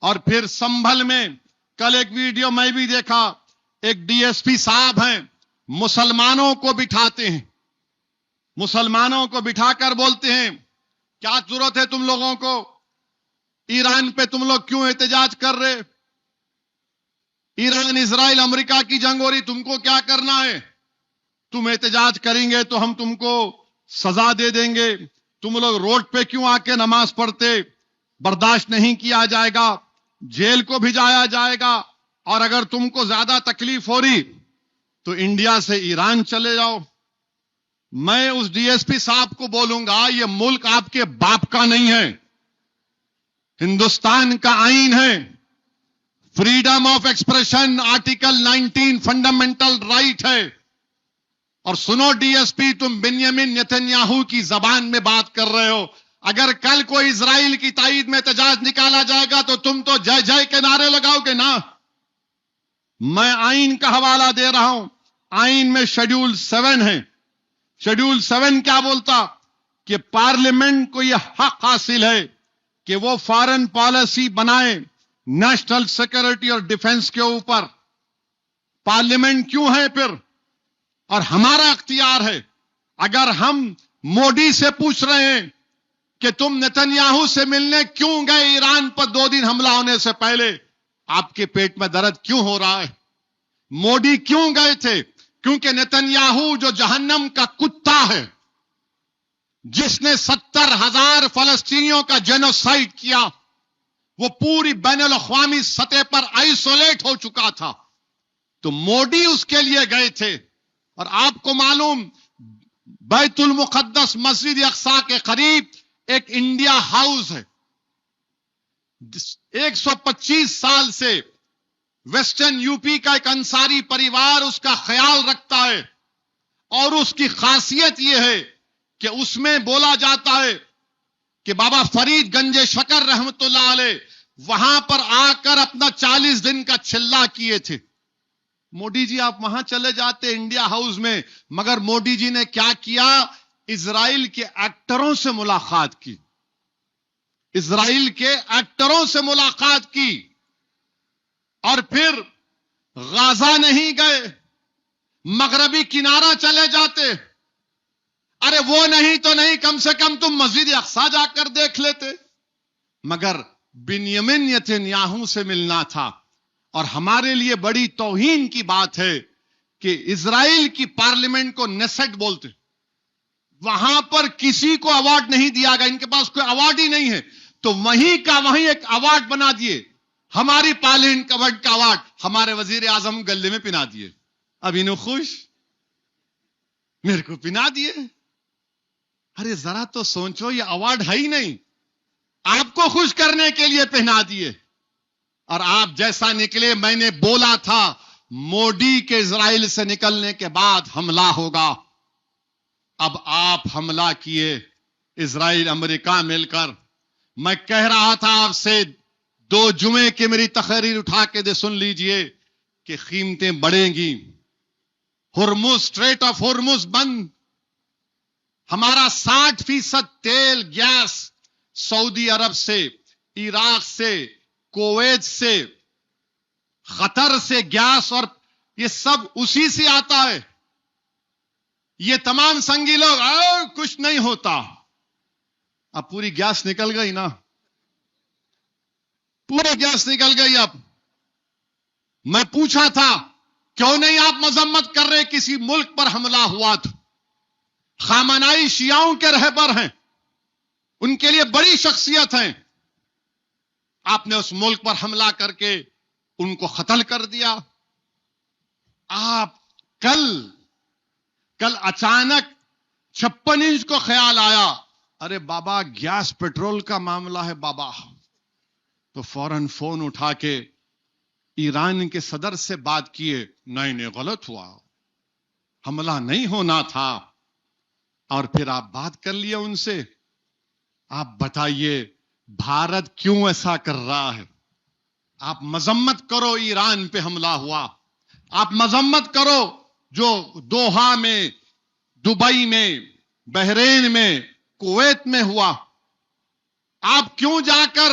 اور پھر سنبھل میں کل ایک ویڈیو میں بھی دیکھا, ایک ڈی ایس پی صاحب ہیں, مسلمانوں کو بٹھاتے ہیں, مسلمانوں کو بٹھا کر بولتے ہیں کیا ضرورت ہے تم لوگوں کو, ایران پہ تم لوگ کیوں احتجاج کر رہے, ایران اسرائیل امریکہ کی جنگ ہو رہی, تم کو کیا کرنا ہے, تم احتجاج کریں گے تو ہم تم کو سزا دے دیں گے, تم لوگ روڈ پہ کیوں آ کے نماز پڑھتے, برداشت نہیں کیا جائے گا, جیل کو بھیجایا جائے گا, اور اگر تم کو زیادہ تکلیف ہو رہی تو انڈیا سے ایران چلے جاؤ. میں اس ڈی ایس پی صاحب کو بولوں گا یہ ملک آپ کے باپ کا نہیں ہے, ہندوستان کا آئین ہے, freedom of expression article 19 fundamental right ہے. اور سنو ڈی ایس پی, تم بنیامین نیتنیاہو کی زبان میں بات کر رہے ہو, اگر کل کوئی اسرائیل کی تائید میں احتجاج نکالا جائے گا تو تم تو جے جے کے نعرے لگاؤ گے نا. میں آئین کا حوالہ دے رہا ہوں, آئین میں شیڈول 7 ہے. شیڈول 7 کیا بولتا کہ پارلیمنٹ کو یہ حق حاصل ہے کہ وہ فارن پالیسی بنائے نیشنل سیکورٹی اور ڈیفنس کے اوپر. پارلیمنٹ کیوں ہے پھر, اور ہمارا اختیار ہے. اگر ہم مودی سے پوچھ رہے ہیں کہ تم نیتنیاہو سے ملنے کیوں گئے ایران پر 2 دن حملہ ہونے سے پہلے, آپ کے پیٹ میں درد کیوں ہو رہا ہے, مودی کیوں گئے تھے, کیونکہ نیتنیاہو جو جہنم کا کتا ہے, جس نے 70,000 فلسطینیوں کا جینوسائیڈ کیا, وہ پوری بین الاقوامی سطح پر آئسولیٹ ہو چکا تھا, تو مودی اس کے لیے گئے تھے. اور آپ کو معلوم بیت المقدس مسجد اقصی کے قریب ایک انڈیا ہاؤس ہے, 125 سال سے ویسٹرن یو پی کا ایک انصاری پریوار اس کا خیال رکھتا ہے, اور اس کی خاصیت یہ ہے کہ اس میں بولا جاتا ہے کہ بابا فرید گنج شکر رحمت اللہ علیہ وہاں پر آ کر اپنا 40 دن کا چلہ کیے تھے. مودی جی آپ وہاں چلے جاتے انڈیا ہاؤس میں, مگر مودی جی نے کیا کیا, اسرائیل کے ایکٹروں سے ملاقات کی, اسرائیل کے ایکٹروں سے ملاقات کی. اور پھر غازہ نہیں گئے, مغربی کنارہ چلے جاتے. ارے وہ نہیں تو نہیں, کم سے کم تم مسجد اقصی جا کر دیکھ لیتے. مگر بنیامین نیتنیاہو سے ملنا تھا. اور ہمارے لیے بڑی توہین کی بات ہے کہ اسرائیل کی پارلیمنٹ کو نیسٹ بولتے, وہاں پر کسی کو ایوارڈ نہیں دیا گیا, ان کے پاس کوئی ایوارڈ ہی نہیں ہے, تو وہیں کا وہیں ایک ایوارڈ بنا دیے, ہماری پارلیمنٹ کا ایوارڈ ہمارے وزیر اعظم گلے میں پنا دیے. اب انہوں خوش, میرے کو پنا دیے. ارے ذرا تو سوچو, یہ ایوارڈ ہے ہی نہیں, آپ کو خوش کرنے کے لیے پہنا دیے. اور آپ جیسا نکلے, میں نے بولا تھا مودی کے اسرائیل سے نکلنے کے بعد حملہ ہوگا. اب آپ حملہ کیے, اسرائیل امریکہ مل کر. میں کہہ رہا تھا آپ سے 2 جمعے کی میری تقریر اٹھا کے دے سن لیجئے کہ قیمتیں بڑھیں گی, ہرمز, اسٹریٹ آف ہرمز بند, ہمارا 60% تیل گیس سعودی عرب سے, عراق سے, کویت سے, قطر سے گیس, اور یہ سب اسی سے آتا ہے. یہ تمام سنگی لوگ کچھ نہیں ہوتا. اب پوری گیس نکل گئی نا, پوری گیس نکل گئی. اب میں پوچھا تھا کیوں نہیں آپ مذمت کر رہے, کسی ملک پر حملہ ہوا تو خامنائی شیعوں کے رہبر ہیں, ان کے لیے بڑی شخصیت ہیں, آپ نے اس ملک پر حملہ کر کے ان کو قتل کر دیا. آپ کل اچانک 56 انچ کو خیال آیا, ارے بابا گیس پیٹرول کا معاملہ ہے بابا, تو فوراً فون اٹھا کے ایران کے صدر سے بات کیے, نہیں غلط ہوا, حملہ نہیں ہونا تھا. اور پھر آپ بات کر لیے ان سے, آپ بتائیے بھارت کیوں ایسا کر رہا ہے. آپ مذمت کرو ایران پہ حملہ ہوا, آپ مذمت کرو جو دوحہ میں, دبئی میں, بحرین میں, کویت میں ہوا. آپ کیوں جا کر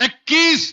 21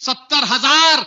70,000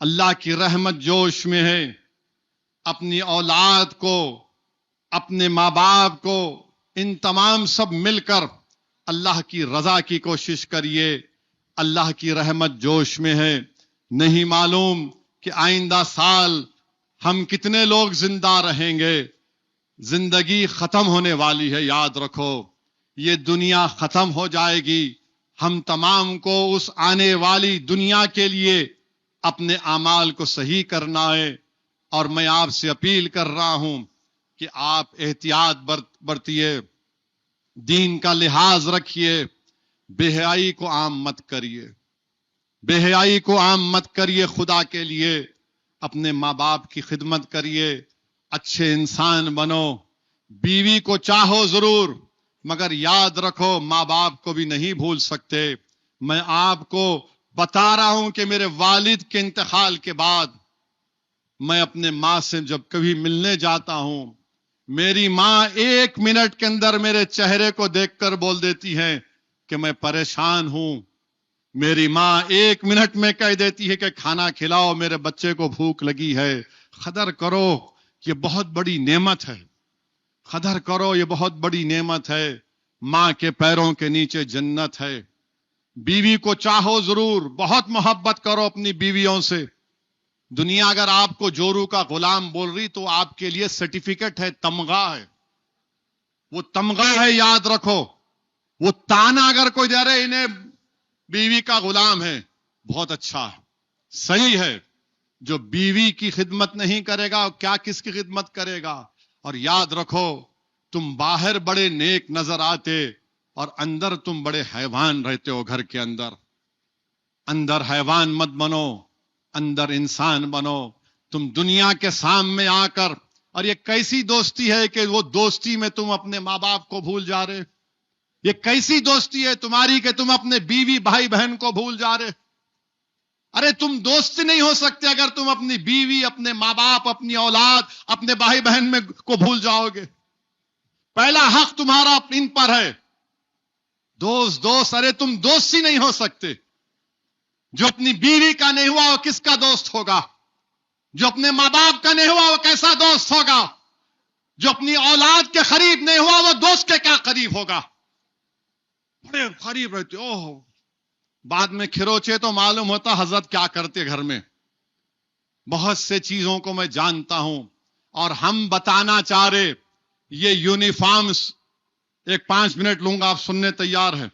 اللہ کی رحمت جوش میں ہے. اپنی اولاد کو، اپنے ماں باپ کو، ان تمام سب مل کر اللہ کی رضا کی کوشش کریے. اللہ کی رحمت جوش میں ہے. نہیں معلوم کہ آئندہ سال ہم کتنے لوگ زندہ رہیں گے. زندگی ختم ہونے والی ہے. یاد رکھو یہ دنیا ختم ہو جائے گی. ہم تمام کو اس آنے والی دنیا کے لیے اپنے اعمال کو صحیح کرنا ہے. اور میں آپ سے اپیل کر رہا ہوں کہ آپ احتیاط برتیے، دین کا لحاظ رکھیے، بے حیائی کو عام مت کریے. بے حیائی کو عام مت کریے. خدا کے لیے اپنے ماں باپ کی خدمت کریے. اچھے انسان بنو. بیوی کو چاہو ضرور، مگر یاد رکھو ماں باپ کو بھی نہیں بھول سکتے. میں آپ کو بتا رہا ہوں کہ میرے والد کے انتقال کے بعد میں اپنے ماں سے جب کبھی ملنے جاتا ہوں، میری ماں 1 منٹ کے اندر میرے چہرے کو دیکھ کر بول دیتی ہے کہ میں پریشان ہوں. میری ماں 1 منٹ میں کہہ دیتی ہے کہ کھانا کھلاؤ، میرے بچے کو بھوک لگی ہے. قدر کرو، یہ بہت بڑی نعمت ہے. قدر کرو، یہ بہت بڑی نعمت ہے. ماں کے پیروں کے نیچے جنت ہے. بیوی کو چاہو ضرور، بہت محبت کرو اپنی بیویوں سے. دنیا اگر آپ کو جورو کا غلام بول رہی تو آپ کے لیے سرٹیفکیٹ ہے، تمغہ ہے. وہ تمغہ ہے، یاد رکھو. وہ تانا اگر کوئی دے رہے انہیں بیوی کا غلام ہے، بہت اچھا ہے، صحیح ہے. جو بیوی کی خدمت نہیں کرے گا کیا کس کی خدمت کرے گا؟ اور یاد رکھو تم باہر بڑے نیک نظر آتے اور اندر تم بڑے حیوان رہتے ہو. گھر کے اندر حیوان مت بنو، اندر انسان بنو. تم دنیا کے سامنے آ کر، اور یہ کیسی دوستی ہے کہ وہ دوستی میں تم اپنے ماں باپ کو بھول جا رہے؟ یہ کیسی دوستی ہے تمہاری کہ تم اپنے بیوی بھائی بہن کو بھول جا رہے؟ ارے تم دوست نہیں ہو سکتے اگر تم اپنی بیوی، اپنے ماں باپ، اپنی اولاد، اپنے بھائی بہن میں کو بھول جاؤ گے. پہلا حق تمہارا ان پر ہے. دوست، ارے تم دوست ہی نہیں ہو سکتے. جو اپنی بیوی کا نہیں ہوا وہ کس کا دوست ہوگا؟ جو اپنے ماں باپ کا نہیں ہوا وہ کیسا دوست ہوگا؟ جو اپنی اولاد کے قریب نہیں ہوا وہ دوست کے کیا قریب ہوگا؟ بڑے قریب رہتے. اوہ بعد میں کھروچے تو معلوم ہوتا حضرت کیا کرتے گھر میں. بہت سے چیزوں کو میں جانتا ہوں اور ہم بتانا چاہ رہے. یہ یونیفارمز، ایک 5 منٹ لوں گا، آپ سننے تیار ہیں؟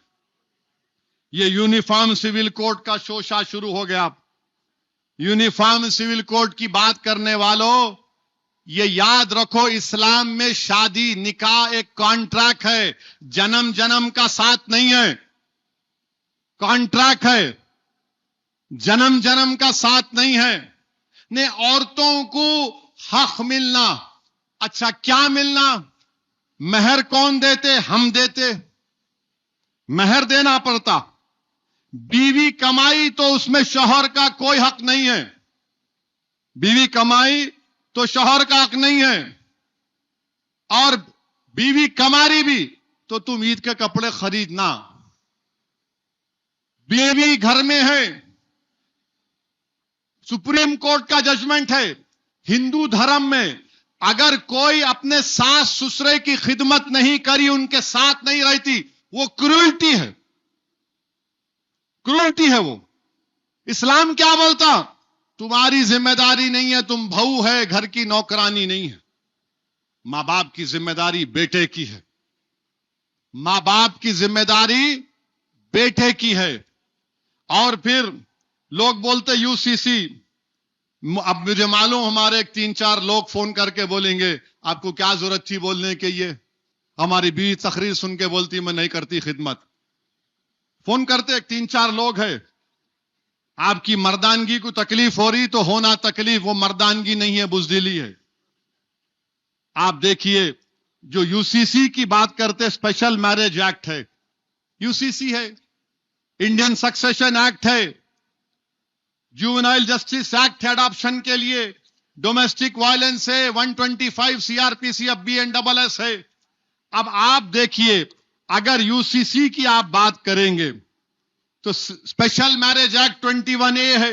یہ یونیفارم سول کوڈ کا شوشہ شروع ہو گیا. یونیفارم سول کوڈ کی بات کرنے والوں، یہ یاد رکھو اسلام میں شادی نکاح ایک کانٹریکٹ ہے، جنم کا ساتھ نہیں ہے. کانٹریکٹ ہے، جنم کا ساتھ نہیں ہے. نے عورتوں کو حق ملنا. اچھا کیا ملنا؟ مہر کون دیتے؟ ہم دیتے. مہر دینا پڑتا. بیوی کمائی تو اس میں شوہر کا کوئی حق نہیں ہے. بیوی کمائی تو شوہر کا حق نہیں ہے. اور بیوی کماری بھی تو تم عید کے کپڑے خریدنا. بیوی گھر میں ہے. سپریم کورٹ کا ججمنٹ ہے ہندو دھرم میں اگر کوئی اپنے ساس سسرے کی خدمت نہیں کری، ان کے ساتھ نہیں رہتی، وہ کرولٹی ہے. کرولٹی ہے وہ. اسلام کیا بولتا؟ تمہاری ذمہ داری نہیں ہے، تم بہو ہے، گھر کی نوکرانی نہیں ہے. ماں باپ کی ذمہ داری بیٹے کی ہے. ماں باپ کی ذمہ داری بیٹے کی ہے. اور پھر لوگ بولتے یو سی سی. اب مجھے معلوم ہمارے ایک 3-4 لوگ فون کر کے بولیں گے آپ کو کیا ضرورت تھی بولنے کے؟ یہ ہماری بیوی تقریر سن کے بولتی میں نہیں کرتی خدمت. فون کرتے 3-4 لوگ ہیں. آپ کی مردانگی کو تکلیف ہو رہی تو ہونا تکلیف، وہ مردانگی نہیں ہے، بزدلی ہے. آپ دیکھیے جو یو سی سی کی بات کرتے اسپیشل میرج ایکٹ ہے، یو سی سی ہے، انڈین سکسیشن ایکٹ ہے، جوونائل جسٹس ایکٹ ہے اڈاپشن کے لیے، ڈومیسٹک وائلنس ہے، 125 C R P C F B N double S ہے. اب آپ دیکھیے اگر یو سی سی کی آپ بات کریں گے تو اسپیشل میرج ایکٹ 21A ہے،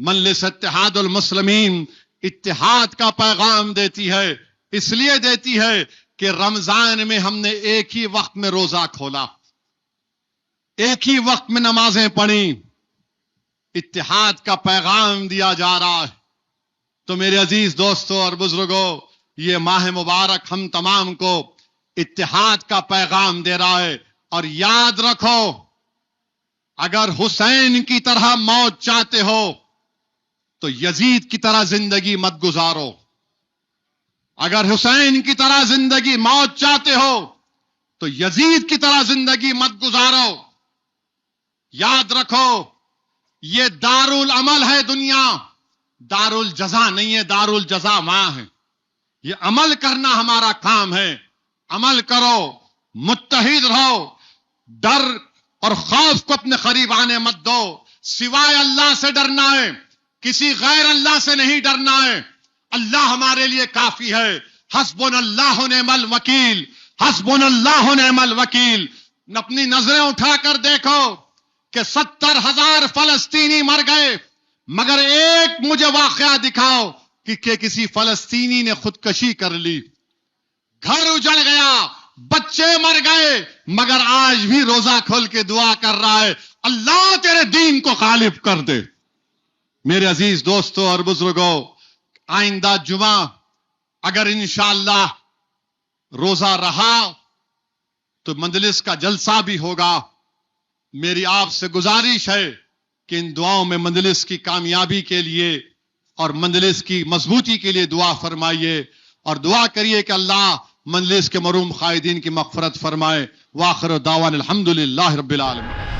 مجلس اتحاد المسلمین اتحاد کا پیغام دیتی ہے، اس لیے دیتی ہے کہ رمضان میں ہم نے ایک ہی وقت میں روزہ کھولا، ایک ہی وقت میں نمازیں پڑھی، اتحاد کا پیغام دیا جا رہا ہے۔ تو میرے عزیز دوستوں اور بزرگوں، یہ ماہ مبارک ہم تمام کو اتحاد کا پیغام دے رہا ہے۔ اور یاد رکھو، اگر حسین کی طرح موت چاہتے ہو تو یزید کی طرح زندگی مت گزارو۔ اگر حسین کی طرح زندگی موت چاہتے ہو تو یزید کی طرح زندگی مت گزارو۔ یاد رکھو، یہ دارالعمل ہے دنیا، دارالجزا نہیں ہے، دارالجزا وہاں ہے۔ یہ عمل کرنا ہمارا کام ہے، عمل کرو، متحد رہو، ڈر اور خوف کو اپنے قریب آنے مت دو۔ سوائے اللہ سے ڈرنا ہے، کسی غیر اللہ سے نہیں ڈرنا ہے۔ اللہ ہمارے لیے کافی ہے۔ حسبنا اللہ نعم الوکیل، حسبنا اللہ نعم الوکیل۔ اپنی نظریں اٹھا کر دیکھو کہ 70,000 فلسطینی مر گئے، مگر ایک مجھے واقعہ دکھاؤ کہ کسی فلسطینی نے خودکشی کر لی۔ گھر اجڑ گیا، بچے مر گئے، مگر آج بھی روزہ کھول کے دعا کر رہا ہے، اللہ تیرے دین کو غالب کر دے۔ میرے عزیز دوستوں اور بزرگوں، آئندہ جمعہ اگر انشاءاللہ روزہ رہا تو مجلس کا جلسہ بھی ہوگا۔ میری آپ سے گزارش ہے کہ ان دعاؤں میں مجلس کی کامیابی کے لیے اور مجلس کی مضبوطی کے لیے دعا فرمائیے، اور دعا کریے کہ اللہ مجلس کے محروم قائدین کی مغفرت فرمائے۔ وآخر دعوانا الحمدللہ رب العالمین۔